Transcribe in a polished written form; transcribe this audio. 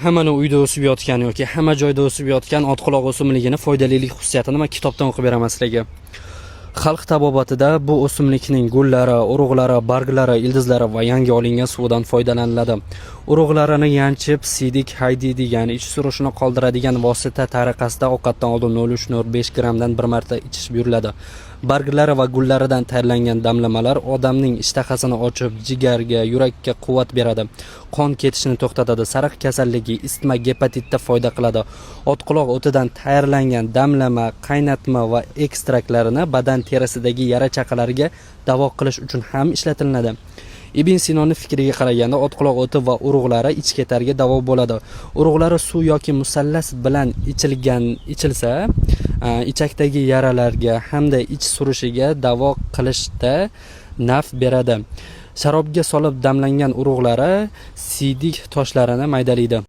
hammani uyda o'sib yotgan yoki hamma joyda o'sib yotgan otquloq o'simligini foydalilik xususiyatini men kitobdan o'qib beraman sizlarga. Xalq tabobatida bu o'simlikning gullari, urug'lari, barglari, ildizlari va yangi olingan suvidan foydalaniladi. Urug'larini yanchib, siydik haydiydigan, ich surishini qoldiradigan vosita tariqasida ovqatdan oldin 0,3-0,5 grammdan bir marta ichish buyuriladi. Barglari va gullaridan tayyorlangan damlamalar odamning ishtahasini ochib, jigarga, yurakka quvvat beradi. Qon ketishini to'xtatadi. Sariq kasalligi, isitma, gepatitda foyda qiladi. Otquloq o'tidan tayyorlangan damlama, qaynatma va ekstraktlarini badan terisidagi yara chaqalarga davo qilish uchun ham ishlatiladi. Ibn Sinoning fikriga qaraganda otquloq o'ti va urug'lari ichketarga davo bo'ladi. Urug'lari suv yoki musallas bilan ichilsa, ichakdagi yaralarga hamda ich surishiga davo qilishda naf beradi. Sharobga solib damlangan urug'lari siydik toshlarini maydalaydi.